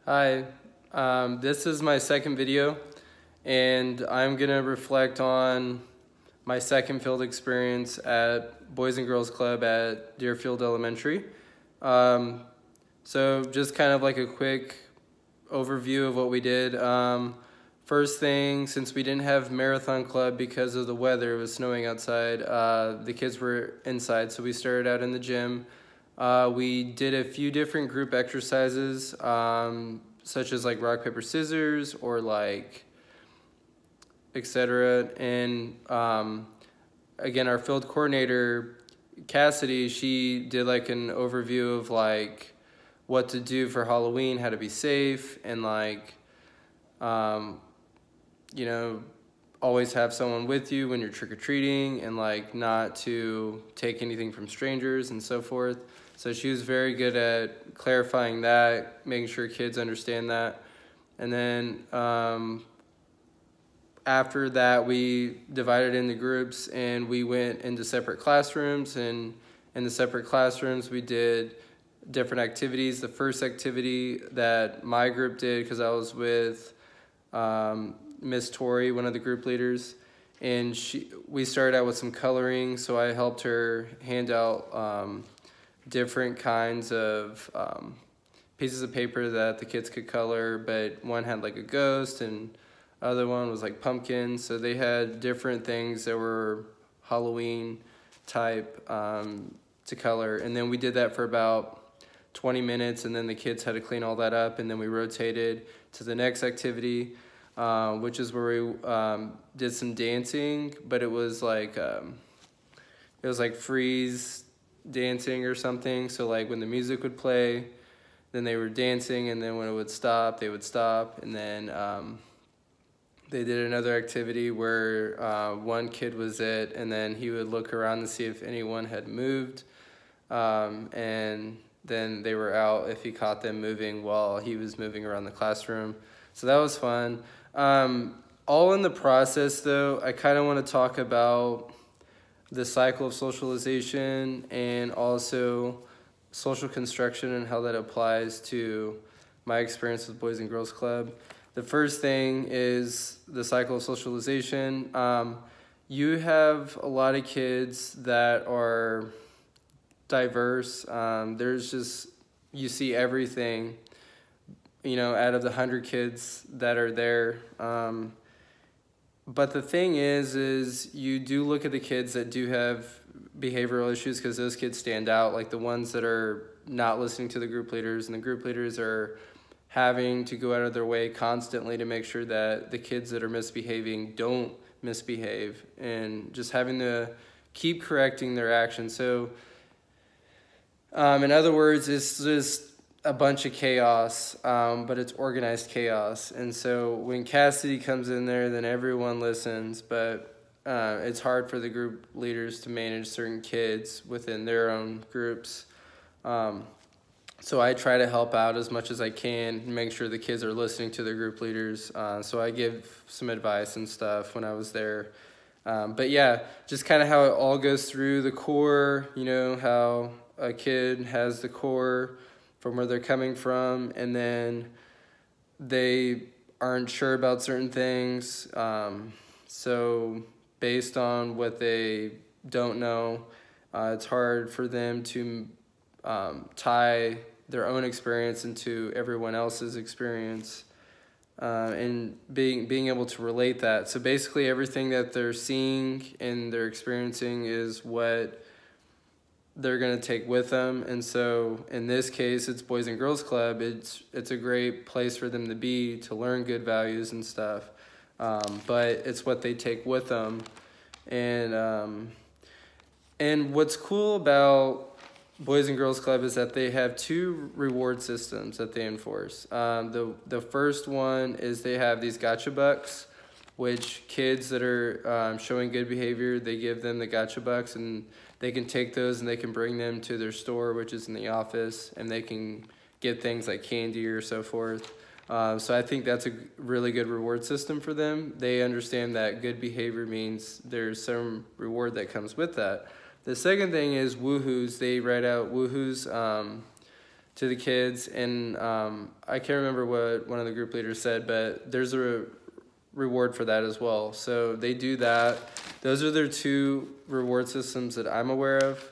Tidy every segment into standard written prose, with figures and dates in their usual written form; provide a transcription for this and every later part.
Hi, this is my second video, and I'm gonna reflect on my second field experience at Boys and Girls Club at Deerfield Elementary. Um, so just kind of like a quick overview of what we did. First thing, since we didn't have marathon club because of the weather, it was snowing outside, the kids were inside, so we started out in the gym. We did a few different group exercises, such as like rock, paper, scissors, or like etc. And again, our field coordinator, Cassidy, she did like an overview of like what to do for Halloween, how to be safe, and like, you know, always have someone with you when you're trick-or-treating, and like not to take anything from strangers and so forth. So she was very good at clarifying that, making sure kids understand that. And then after that, we divided into groups and we went into separate classrooms. And in the separate classrooms, we did different activities. The first activity that my group did, because I was with Miss Tori, one of the group leaders, and we started out with some coloring. So I helped her hand out different kinds of pieces of paper that the kids could color, but one had like a ghost and other one was like pumpkins. So they had different things that were Halloween type to color. And then we did that for about 20 minutes, and then the kids had to clean all that up, and then we rotated to the next activity, which is where we did some dancing, but it was like freeze dancing or something. So like when the music would play, then they were dancing, and then when it would stop, they would stop. And then they did another activity where one kid was it, and then he would look around to see if anyone had moved, and then they were out if he caught them moving while he was moving around the classroom. So that was fun. All in the process though, I kind of want to talk about the cycle of socialization and also social construction and how that applies to my experience with Boys and Girls Club. The first thing is the cycle of socialization. You have a lot of kids that are diverse. There's just, you see everything, you know, out of the 100 kids that are there. But the thing is you do look at the kids that do have behavioral issues, because those kids stand out, like the ones that are not listening to the group leaders, and the group leaders are having to go out of their way constantly to make sure that the kids that are misbehaving don't misbehave, and just having to keep correcting their actions. So in other words, it's just a bunch of chaos, but it's organized chaos. And so when Cassidy comes in there, then everyone listens, but it's hard for the group leaders to manage certain kids within their own groups. So I try to help out as much as I can, make sure the kids are listening to their group leaders. So I give some advice and stuff when I was there. But yeah, just kind of how it all goes through the core, you know, how a kid has the core from where they're coming from, and then they aren't sure about certain things. So based on what they don't know, it's hard for them to tie their own experience into everyone else's experience, and being able to relate that. So basically everything that they're seeing and they're experiencing is what they're going to take with them. And so in this case, it's Boys and Girls Club. It's a great place for them to be, to learn good values and stuff. But it's what they take with them. And what's cool about Boys and Girls Club is that they have two reward systems that they enforce. The first one is they have these gotcha bucks, which kids that are showing good behavior, they give them the gotcha bucks, and they can take those and they can bring them to their store, which is in the office, and they can get things like candy or so forth. So I think that's a really good reward system for them. They understand that good behavior means there's some reward that comes with that. The second thing is woohoos. They write out woohoos to the kids. And I can't remember what one of the group leaders said, but there's a reward for that as well. So they do that. Those are their two reward systems that I'm aware of.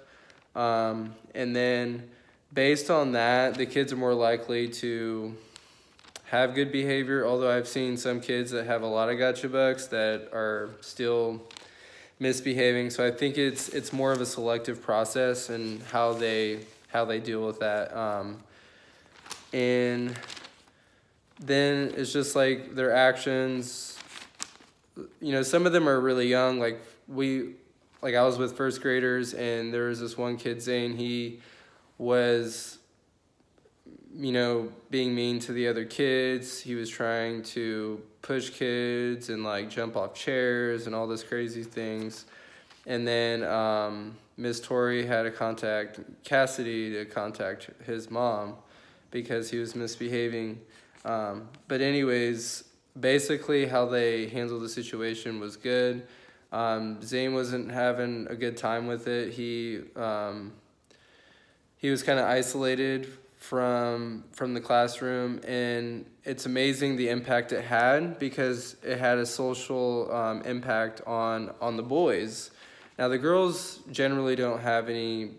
And then based on that, the kids are more likely to have good behavior, although I've seen some kids that have a lot of gotcha bucks that are still misbehaving. So I think it's more of a selective process and how they deal with that. And then it's just like their actions. You know, some of them are really young. Like I was with first graders, and there was this one kid, Zane. He was, you know, being mean to the other kids. He was trying to push kids and like jump off chairs and all this crazy things. And then Miss Tori had to contact Cassidy to contact his mom because he was misbehaving. But anyways, basically how they handled the situation was good. Zane wasn't having a good time with it. He was kind of isolated from the classroom, and it's amazing the impact it had because it had a social impact on the boys. Now the girls generally don't have any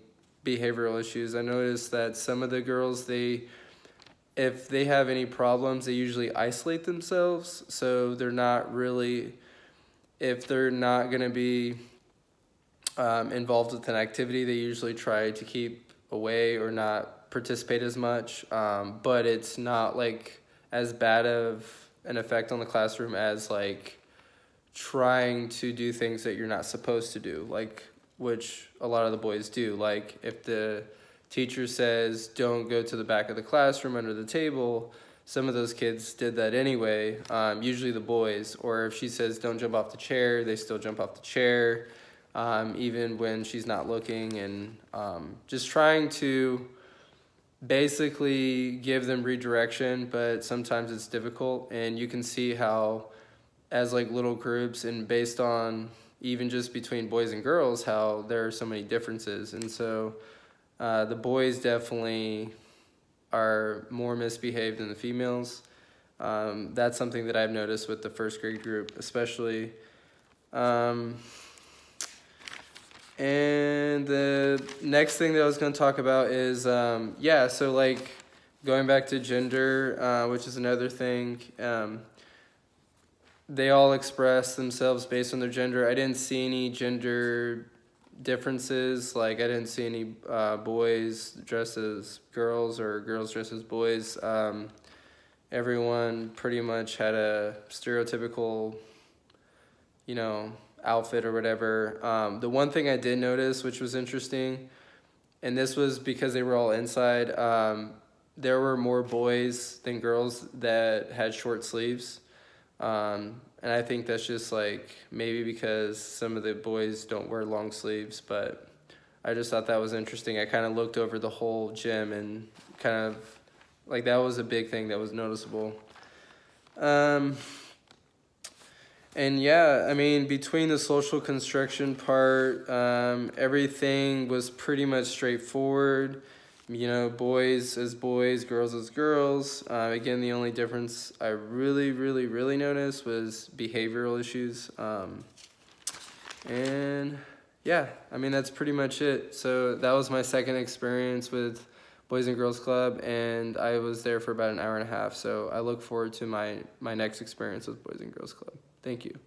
behavioral issues. I noticed that some of the girls, if they have any problems, they usually isolate themselves. So they're not really, if they're not going to be involved with an activity, they usually try to keep away or not participate as much. But it's not like as bad of an effect on the classroom as like trying to do things that you're not supposed to do, like which a lot of the boys do. Like if the teacher says don't go to the back of the classroom under the table, some of those kids did that anyway, usually the boys. Or if she says don't jump off the chair, they still jump off the chair, even when she's not looking. And just trying to basically give them redirection, but sometimes it's difficult. And you can see how as like little groups and based on even just between boys and girls, how there are so many differences. And so the boys definitely are more misbehaved than the females. That's something that I've noticed with the first grade group, especially. And the next thing that I was going to talk about is, so like going back to gender, which is another thing. They all express themselves based on their gender. I didn't see any gender differences. Like I didn't see any boys dressed as girls or girls dressed as boys. Everyone pretty much had a stereotypical, you know, outfit or whatever. The one thing I did notice, which was interesting, and this was because they were all inside, there were more boys than girls that had short sleeves. And I think that's just like maybe because some of the boys don't wear long sleeves, but I just thought that was interesting. I kind of looked over the whole gym and kind of like that was a big thing that was noticeable. And yeah, I mean, between the social construction part, everything was pretty much straightforward. You know, boys as boys, girls as girls. Again, the only difference I really noticed was behavioral issues. And yeah, I mean, that's pretty much it. So that was my second experience with Boys and Girls Club, and I was there for about an hour and a half. So I look forward to my next experience with Boys and Girls Club. Thank you.